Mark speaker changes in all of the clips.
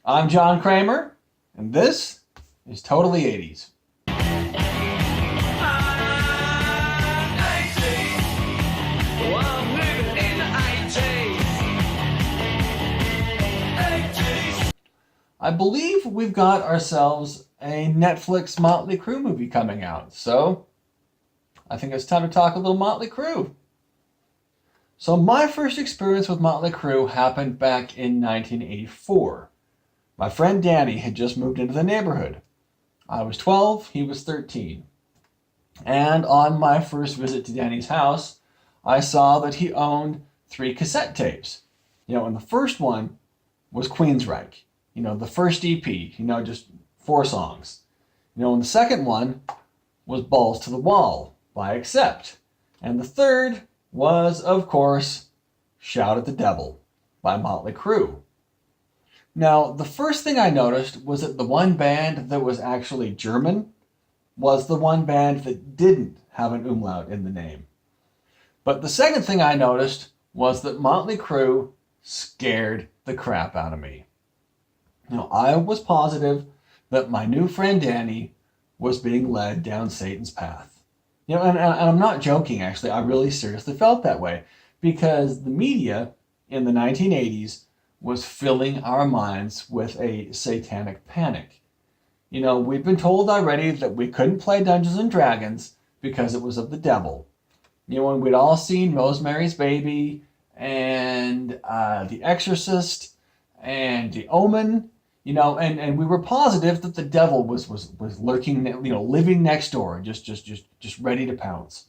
Speaker 1: I'm John Kramer, and this is Totally 80s. I believe we've got ourselves a Netflix Mötley Crüe movie coming out, so I think it's time to talk a little Mötley Crüe. So my first experience with Mötley Crüe happened back in 1984. My friend Danny had just moved into the neighborhood. I was 12, he was 13. And on my first visit to Danny's house, I saw that he owned 3 cassette tapes. And the first one was Queensryche. The first EP, just 4 songs. And the second one was Balls to the Wall by Accept. And the third was, of course, Shout at the Devil by Mötley Crüe. Now, the first thing I noticed was that the one band that was actually German was the one band that didn't have an umlaut in the name. But the second thing I noticed was that Mötley Crüe scared the crap out of me. I was positive that my new friend Danny was being led down Satan's path. And I'm not joking, actually. I really seriously felt that way because the media in the 1980s was filling our minds with a satanic panic. We'd been told already that we couldn't play Dungeons and Dragons because it was of the devil. And we'd all seen Rosemary's Baby and The Exorcist and The Omen. And we were positive that the devil was lurking, living next door, just ready to pounce.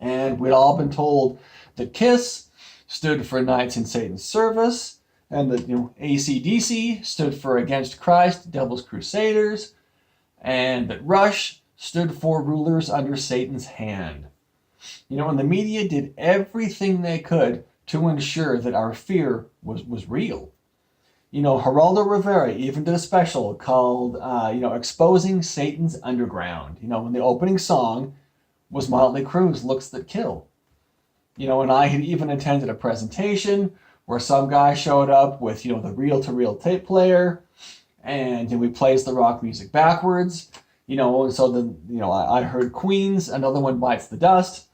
Speaker 1: And we'd all been told that KISS stood for Knights in Satan's Service, and that AC/DC stood for Against Christ, Devil's Crusaders, and that Rush stood for Rulers Under Satan's Hand. And the media did everything they could to ensure that our fear was real. Geraldo Rivera even did a special called, Exposing Satan's Underground. And the opening song was Mötley Crüe's Looks That Kill. And I had even attended a presentation where some guy showed up with, the reel-to-reel tape player, and we plays the rock music backwards. So then, I heard Queen's Another One Bites the Dust,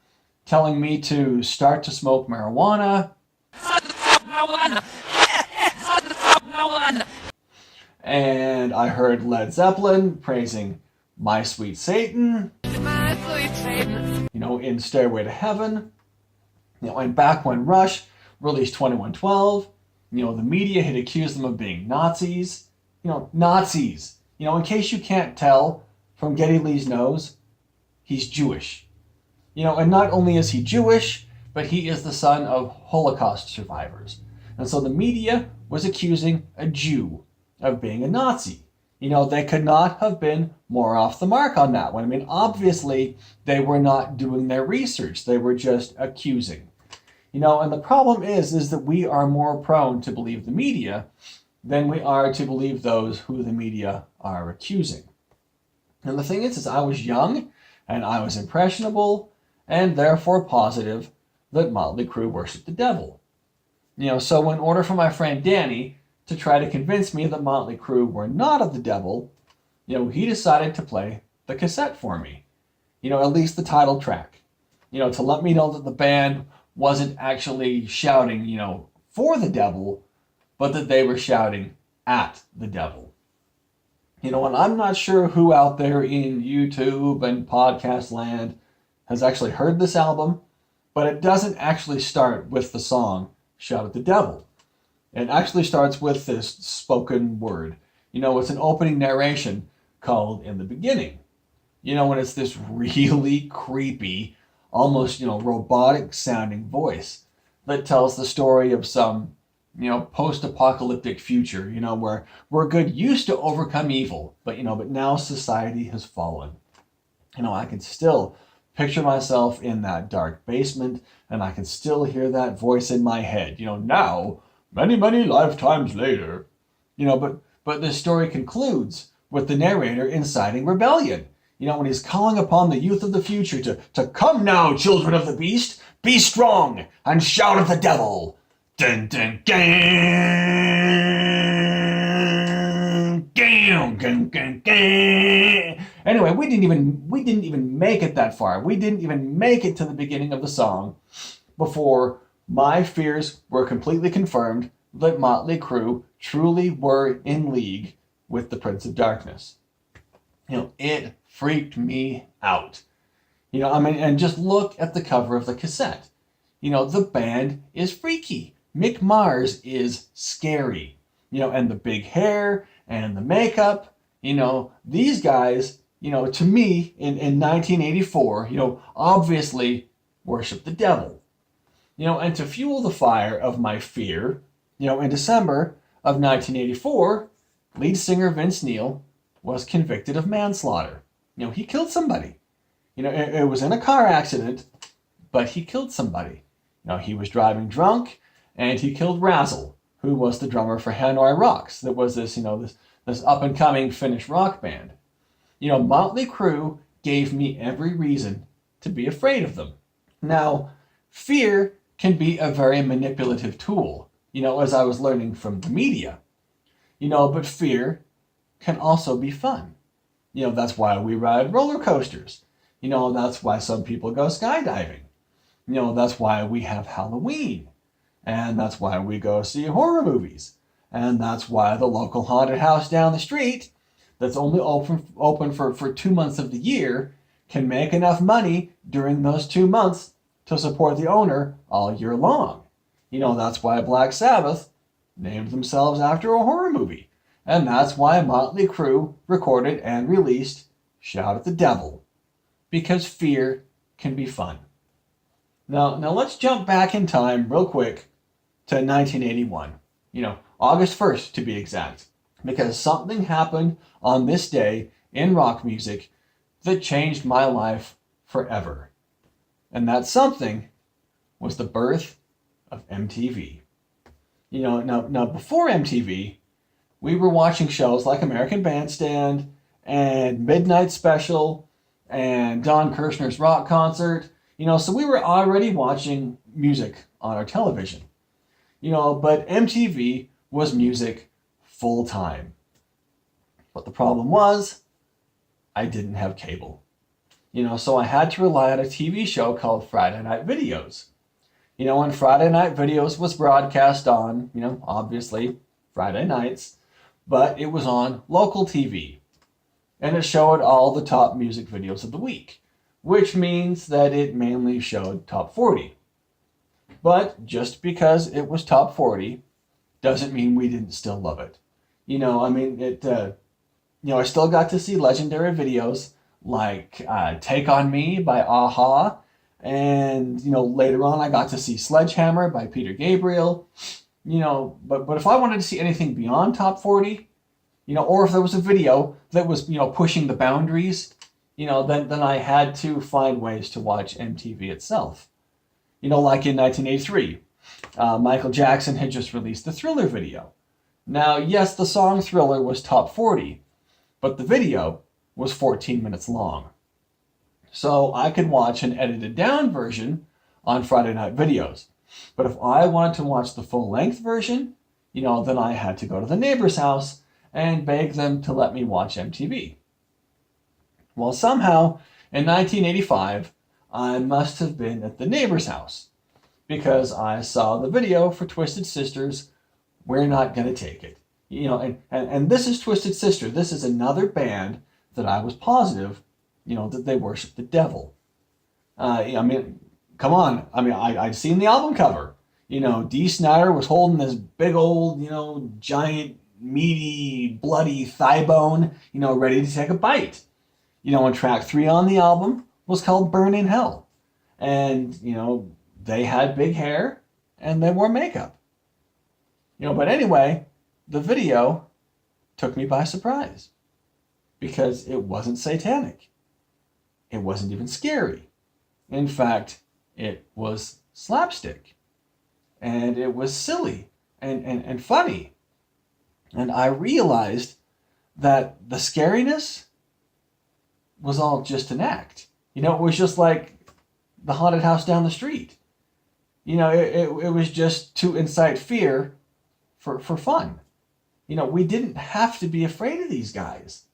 Speaker 1: telling me to start to smoke marijuana. And I heard Led Zeppelin praising My Sweet Satan, in Stairway to Heaven. And back when Rush released 2112, the media had accused them of being Nazis. Nazis. In case you can't tell from Geddy Lee's nose, he's Jewish. And not only is he Jewish, but he is the son of Holocaust survivors. And so the media was accusing a Jew of being a Nazi. They could not have been more off the mark on that one. Obviously, they were not doing their research. They were just accusing. And the problem is that we are more prone to believe the media than we are to believe those who the media are accusing. And the thing is I was young, and I was impressionable, and therefore positive that Mötley Crüe worshipped the devil. So in order for my friend Danny to try to convince me that Mötley Crüe were not of the devil, he decided to play the cassette for me. At least the title track. To let me know that the band wasn't actually shouting, for the devil, but that they were shouting at the devil. And I'm not sure who out there in YouTube and podcast land has actually heard this album, but it doesn't actually start with the song Shout at the Devil. It actually starts with this spoken word. It's an opening narration called In the Beginning. And it's this really creepy, almost, robotic sounding voice that tells the story of some, post-apocalyptic future, where good used to overcome evil, but now society has fallen. I can still picture myself in that dark basement, and I can still hear that voice in my head, now, many, many lifetimes later. But this story concludes with the narrator inciting rebellion. When he's calling upon the youth of the future to come now, children of the beast, be strong and shout at the devil. Dun, dun, dun. Anyway, we didn't even make it that far. We didn't even make it to the beginning of the song before my fears were completely confirmed that Mötley Crüe truly were in league with the Prince of Darkness. It freaked me out. And just look at the cover of the cassette. The band is freaky. Mick Mars is scary. And the big hair and the makeup, these guys, to me in 1984, obviously worship the devil. And to fuel the fire of my fear, in December of 1984, lead singer Vince Neil was convicted of manslaughter. He killed somebody. It was in a car accident, but he killed somebody. He was driving drunk, and he killed Razzle, who was the drummer for Hanoi Rocks. That was this up-and-coming Finnish rock band. Mötley Crüe gave me every reason to be afraid of them. Now, fear can be a very manipulative tool, as I was learning from the media. But fear can also be fun. That's why we ride roller coasters. That's why some people go skydiving. That's why we have Halloween. And that's why we go see horror movies. And that's why the local haunted house down the street, that's only open for 2 months of the year, can make enough money during those 2 months to support the owner all year long. That's why Black Sabbath named themselves after a horror movie. And that's why Mötley Crüe recorded and released Shout at the Devil. Because fear can be fun. Now let's jump back in time real quick to 1981. August 1st to be exact. Because something happened on this day in rock music that changed my life forever. And that something was the birth of MTV. Now before MTV, we were watching shows like American Bandstand and Midnight Special and Don Kirshner's rock concert. So we were already watching music on our television. But MTV was music full time. But the problem was, I didn't have cable. So I had to rely on a TV show called Friday Night Videos. And Friday Night Videos was broadcast on, obviously, Friday nights, but it was on local TV. And it showed all the top music videos of the week, which means that it mainly showed top 40. But just because it was top 40 doesn't mean we didn't still love it. I still got to see legendary videos like Take On Me by a-ha, and later on I got to see Sledgehammer by Peter Gabriel. But if I wanted to see anything beyond top 40, or if there was a video that was pushing the boundaries, then I had to find ways to watch MTV itself. Like in 1983, Michael Jackson had just released the Thriller video. Now, yes, the song Thriller was top 40, but the video was 14 minutes long. So I could watch an edited down version on Friday Night Videos. But if I wanted to watch the full length version, then I had to go to the neighbor's house and beg them to let me watch MTV. Well, somehow, in 1985, I must have been at the neighbor's house because I saw the video for Twisted Sister's We're Not Gonna Take It. And this is Twisted Sister. This is another band that I was positive, that they worship the devil. Come on. I'd seen the album cover. Dee Snider was holding this big old, giant, meaty, bloody thigh bone, ready to take a bite. And track 3 on the album was called Burn in Hell. And, they had big hair and they wore makeup. But anyway, the video took me by surprise because it wasn't satanic. It wasn't even scary. In fact, it was slapstick. And it was silly and funny. And I realized that the scariness was all just an act. It was just like the haunted house down the street. It was just to incite fear for fun. we didn't have to be afraid of these guys.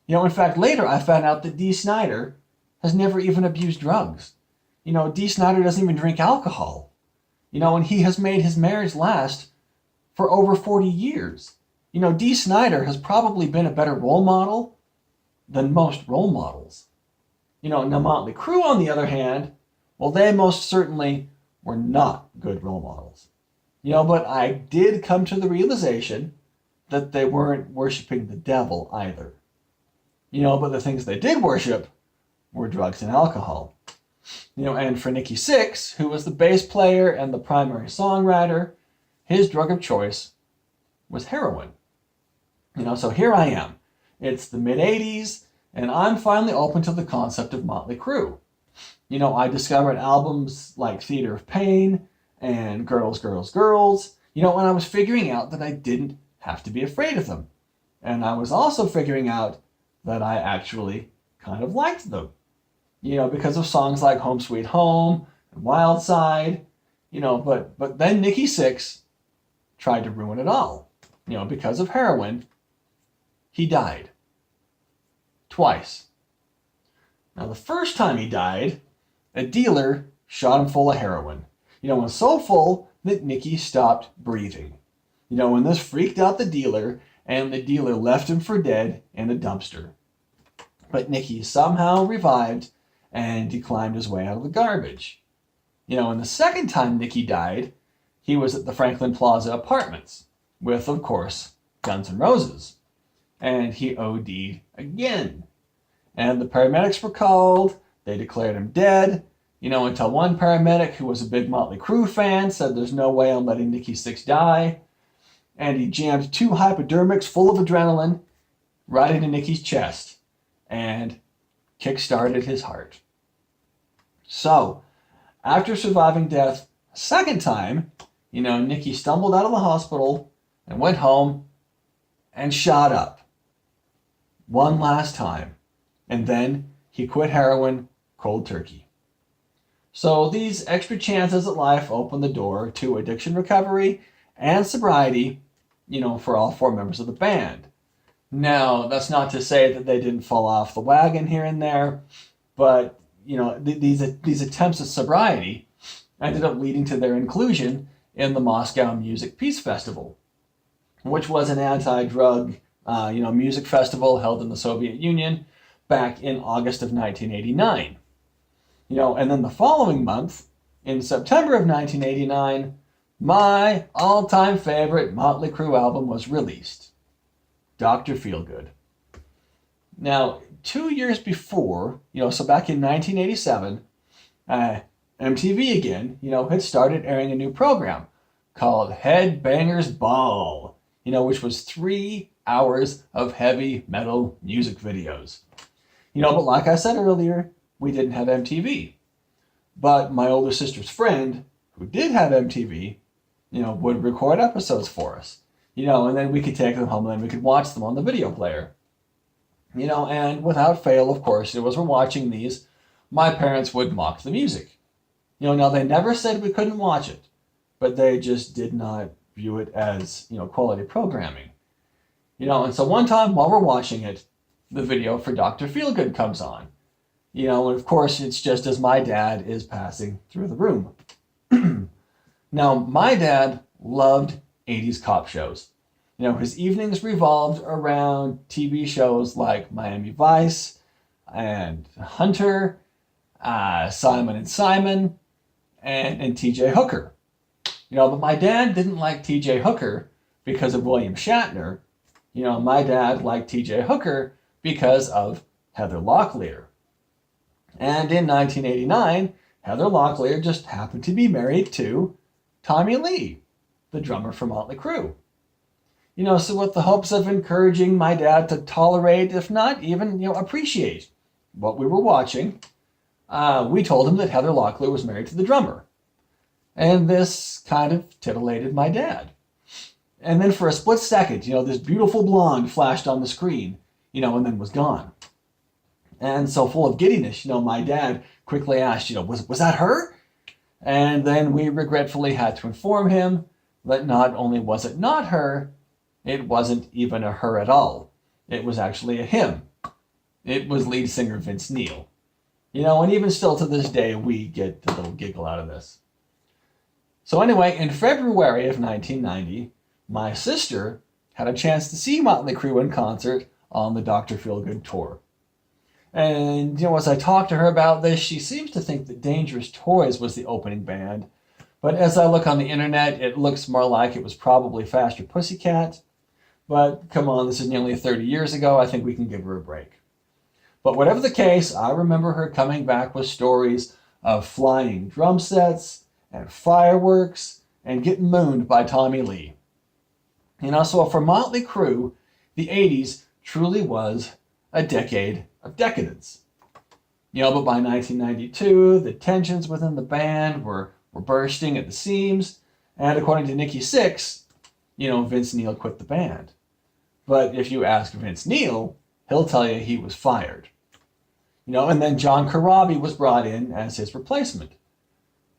Speaker 1: In fact, later I found out that Dee Snider has never even abused drugs. Dee Snider doesn't even drink alcohol. And he has made his marriage last for over 40 years. Dee Snider has probably been a better role model than most role models. Now Mötley Crüe, on the other hand, well, they most certainly were not good role models. But I did come to the realization that they weren't worshiping the devil either. But the things they did worship were drugs and alcohol. And for Nikki Sixx, who was the bass player and the primary songwriter, his drug of choice was heroin. So here I am. It's the mid-'80s, and I'm finally open to the concept of Mötley Crüe. I discovered albums like Theater of Pain and Girls, Girls, Girls, and I was figuring out that I didn't have to be afraid of them. And I was also figuring out that I actually kind of liked them, because of songs like Home Sweet Home and Wild Side, but then Nikki Sixx tried to ruin it all. Because of heroin, he died. Twice. Now, the first time he died, a dealer shot him full of heroin. And so full that Nikki stopped breathing. And this freaked out the dealer, and the dealer left him for dead in a dumpster. But Nikki somehow revived, and he climbed his way out of the garbage. And the second time Nikki died, he was at the Franklin Plaza Apartments with, of course, Guns N' Roses. And he OD'd again. And the paramedics were called. They declared him dead, until one paramedic who was a big Mötley Crüe fan said there's no way I'm letting Nikki Sixx die. And he jammed 2 hypodermics full of adrenaline right into Nikki's chest and kick-started his heart. So, after surviving death a second time, Nikki stumbled out of the hospital and went home and shot up. One last time. And then he quit heroin cold turkey. So these extra chances at life open the door to addiction recovery and sobriety, for all 4 members of the band. Now, that's not to say that they didn't fall off the wagon here and there, but, these attempts at sobriety ended up leading to their inclusion in the Moscow Music Peace Festival, which was an anti-drug, music festival held in the Soviet Union back in August of 1989. And then the following month, in September of 1989, my all-time favorite Mötley Crüe album was released, Dr. Feelgood. Now, 2 years before, so back in 1987, MTV again, had started airing a new program called Headbangers Ball, which was 3 hours of heavy metal music videos. But like I said earlier, we didn't have MTV. But my older sister's friend, who did have MTV, would record episodes for us. And then we could take them home and then we could watch them on the video player. And without fail, of course, as we're watching these, my parents would mock the music. Now they never said we couldn't watch it, but they just did not view it as, quality programming. And so one time while we're watching it, the video for Dr. Feelgood comes on. And of course, it's just as my dad is passing through the room. Now, my dad loved 80s cop shows. His evenings revolved around TV shows like Miami Vice and Hunter, Simon and Simon, and T.J. Hooker. But my dad didn't like T.J. Hooker because of William Shatner. My dad liked T.J. Hooker because of Heather Locklear. And in 1989, Heather Locklear just happened to be married to Tommy Lee, the drummer for Mötley Crüe. So with the hopes of encouraging my dad to tolerate, if not even, appreciate what we were watching, we told him that Heather Locklear was married to the drummer. And this kind of titillated my dad. And then for a split second, this beautiful blonde flashed on the screen, and then was gone. And so full of giddiness, my dad quickly asked, was that her? And then we regretfully had to inform him that not only was it not her, it wasn't even a her at all. It was actually a him. It was lead singer Vince Neil. And even still to this day, we get a little giggle out of this. So anyway, in February of 1990, my sister had a chance to see Mötley Crüe in concert on the Dr. Feelgood tour. And, as I talked to her about this, she seems to think that Dangerous Toys was the opening band. But as I look on the internet, it looks more like it was probably Faster Pussycat. But come on, this is nearly 30 years ago. I think we can give her a break. But whatever the case, I remember her coming back with stories of flying drum sets and fireworks and getting mooned by Tommy Lee. So for Mötley Crüe, the 80s truly was a decade of decadence. But by 1992, the tensions within the band were bursting at the seams, and according to Nikki Sixx, Vince Neil quit the band. But if you ask Vince Neil, he'll tell you he was fired. And then John Corabi was brought in as his replacement.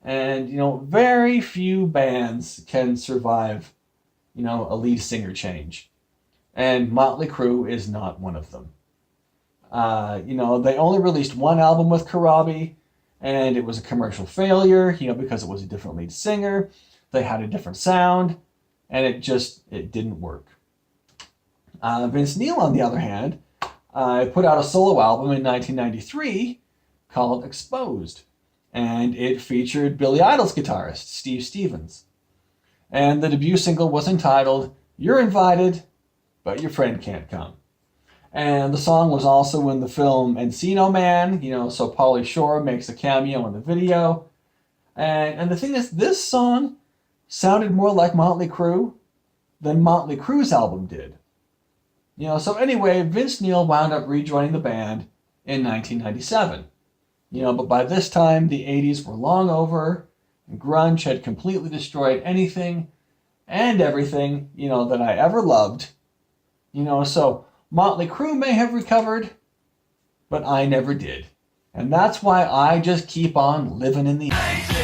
Speaker 1: And, very few bands can survive, a lead singer change. And Mötley Crüe is not one of them. They only released one album with Corabi, and it was a commercial failure, because it was a different lead singer. They had a different sound, and it didn't work. Vince Neil, on the other hand, put out a solo album in 1993 called Exposed, and it featured Billy Idol's guitarist, Steve Stevens. And the debut single was entitled You're Invited, But Your Friend Can't Come. And the song was also in the film Encino Man, so Pauly Shore makes a cameo in the video. And the thing is, this song sounded more like Mötley Crüe than Mötley Crüe's album did. So anyway, Vince Neil wound up rejoining the band in 1997. But by this time, the 80s were long over, and grunge had completely destroyed anything and everything, that I ever loved. So Mötley Crüe may have recovered, but I never did. And that's why I just keep on living in the 80s.